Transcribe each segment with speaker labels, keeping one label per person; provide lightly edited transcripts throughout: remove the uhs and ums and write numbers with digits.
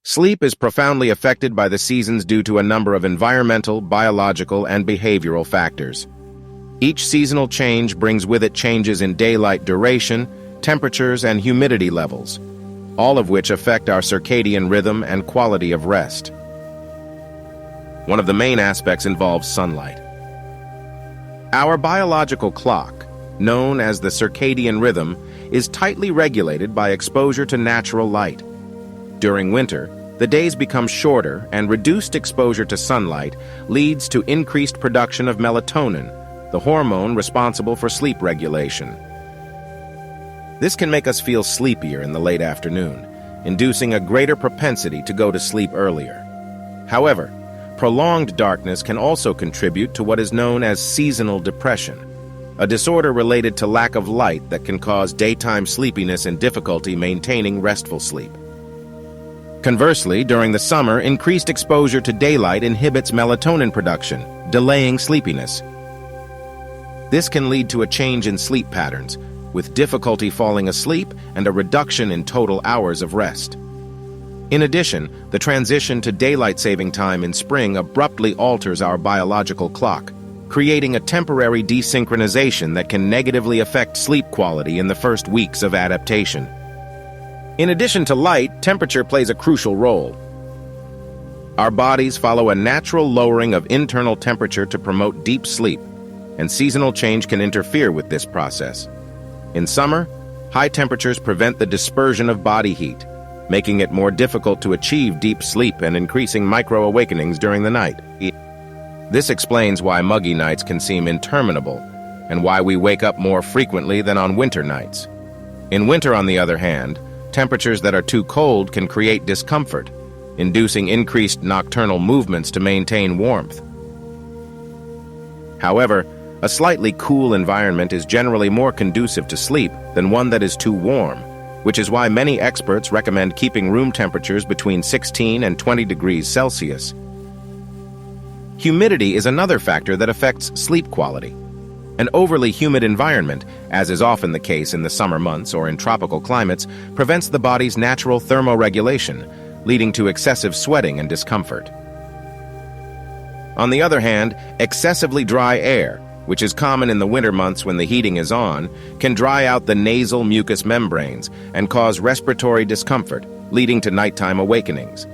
Speaker 1: Sleep is profoundly affected by the seasons due to a number of environmental, biological, and behavioral factors. Each seasonal change brings with it changes in daylight duration, temperatures, and humidity levels, all of which affect our circadian rhythm and quality of rest. One of the main aspects involves sunlight. Our biological clock, known as the circadian rhythm, is tightly regulated by exposure to natural light. During winter, the days become shorter, and reduced exposure to sunlight leads to increased production of melatonin, the hormone responsible for sleep regulation. This can make us feel sleepier in the late afternoon, inducing a greater propensity to go to sleep earlier. However, prolonged darkness can also contribute to what is known as seasonal depression, a disorder related to lack of light that can cause daytime sleepiness and difficulty maintaining restful sleep. Conversely, during the summer, increased exposure to daylight inhibits melatonin production, delaying sleepiness. This can lead to a change in sleep patterns, with difficulty falling asleep and a reduction in total hours of rest. In addition, the transition to daylight saving time in spring abruptly alters our biological clock, creating a temporary desynchronization that can negatively affect sleep quality in the first weeks of adaptation. In addition to light, temperature plays a crucial role. Our bodies follow a natural lowering of internal temperature to promote deep sleep, and seasonal change can interfere with this process. In summer, high temperatures prevent the dispersion of body heat, making it more difficult to achieve deep sleep and increasing micro-awakenings during the night. This explains why muggy nights can seem interminable, and why we wake up more frequently than on winter nights. In winter, on the other hand, temperatures that are too cold can create discomfort, inducing increased nocturnal movements to maintain warmth. However, a slightly cool environment is generally more conducive to sleep than one that is too warm, which is why many experts recommend keeping room temperatures between 16 and 20 degrees Celsius. Humidity is another factor that affects sleep quality. An overly humid environment, as is often the case in the summer months or in tropical climates, prevents the body's natural thermoregulation, leading to excessive sweating and discomfort. On the other hand, excessively dry air, which is common in the winter months when the heating is on, can dry out the nasal mucous membranes and cause respiratory discomfort, leading to nighttime awakenings.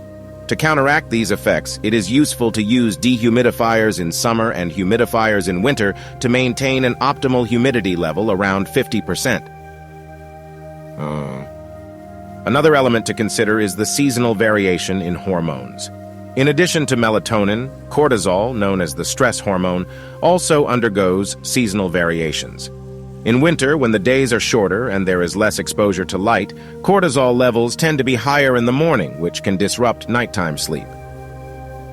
Speaker 1: To counteract these effects, it is useful to use dehumidifiers in summer and humidifiers in winter to maintain an optimal humidity level around 50%. Another element to consider is the seasonal variation in hormones. In addition to melatonin, cortisol, known as the stress hormone, also undergoes seasonal variations. In winter, when the days are shorter and there is less exposure to light, cortisol levels tend to be higher in the morning, which can disrupt nighttime sleep.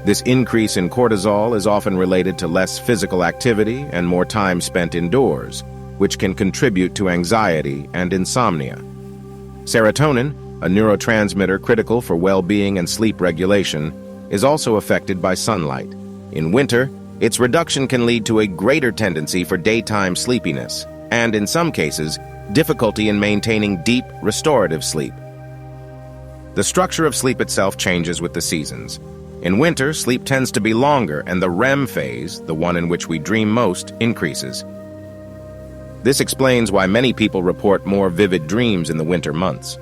Speaker 1: This increase in cortisol is often related to less physical activity and more time spent indoors, which can contribute to anxiety and insomnia. Serotonin, a neurotransmitter critical for well-being and sleep regulation, is also affected by sunlight. In winter, its reduction can lead to a greater tendency for daytime sleepiness, and in some cases, difficulty in maintaining deep, restorative sleep. The structure of sleep itself changes with the seasons. In winter, sleep tends to be longer, and the REM phase, the one in which we dream most, increases. This explains why many people report more vivid dreams in the winter months.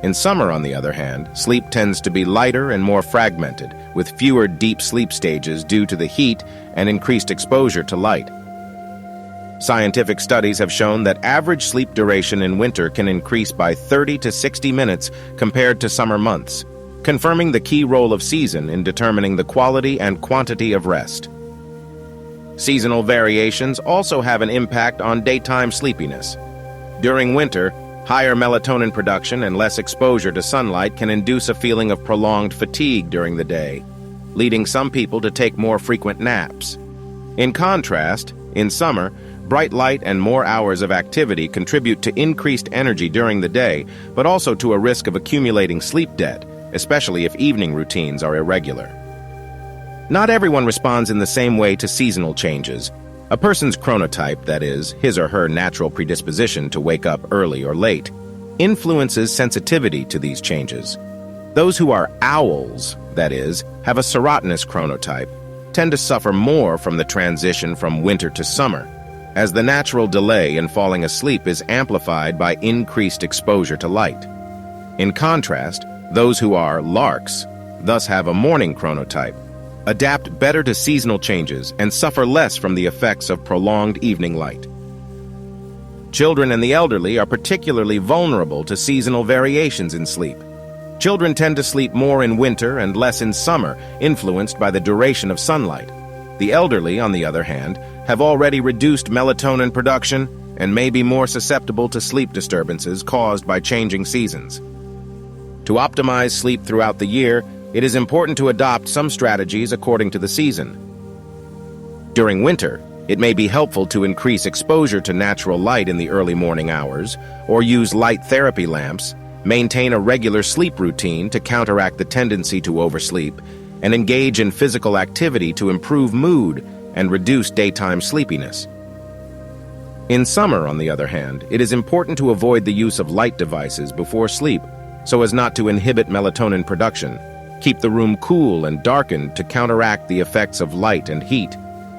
Speaker 1: In summer, on the other hand, sleep tends to be lighter and more fragmented, with fewer deep sleep stages due to the heat and increased exposure to light. Scientific studies have shown that average sleep duration in winter can increase by 30 to 60 minutes compared to summer months, confirming the key role of season in determining the quality and quantity of rest. Seasonal variations also have an impact on daytime sleepiness. During winter, higher melatonin production and less exposure to sunlight can induce a feeling of prolonged fatigue during the day, leading some people to take more frequent naps. In contrast, in summer, bright light and more hours of activity contribute to increased energy during the day, but also to a risk of accumulating sleep debt, especially if evening routines are irregular. Not everyone responds in the same way to seasonal changes. A person's chronotype, that is, his or her natural predisposition to wake up early or late, influences sensitivity to these changes. Those who are owls, that is, have a serotinous chronotype, tend to suffer more from the transition from winter to summer, as the natural delay in falling asleep is amplified by increased exposure to light. In contrast, those who are larks, thus have a morning chronotype, adapt better to seasonal changes and suffer less from the effects of prolonged evening light. Children and the elderly are particularly vulnerable to seasonal variations in sleep. Children tend to sleep more in winter and less in summer, influenced by the duration of sunlight. The elderly, on the other hand, have already reduced melatonin production and may be more susceptible to sleep disturbances caused by changing seasons. To optimize sleep throughout the year, it is important to adopt some strategies according to the season. During winter, it may be helpful to increase exposure to natural light in the early morning hours, or use light therapy lamps, maintain a regular sleep routine to counteract the tendency to oversleep, and engage in physical activity to improve mood and reduce daytime sleepiness. In summer, on the other hand, it is important to avoid the use of light devices before sleep so as not to inhibit melatonin production. Keep the room cool and darkened to counteract the effects of light and heat,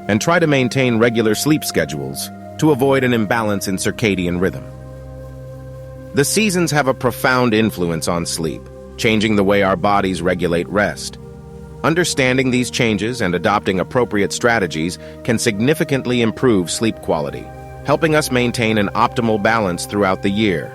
Speaker 1: and try to maintain regular sleep schedules to avoid an imbalance in circadian rhythm. The seasons have a profound influence on sleep, changing the way our bodies regulate rest. Understanding these changes and adopting appropriate strategies can significantly improve sleep quality, helping us maintain an optimal balance throughout the year.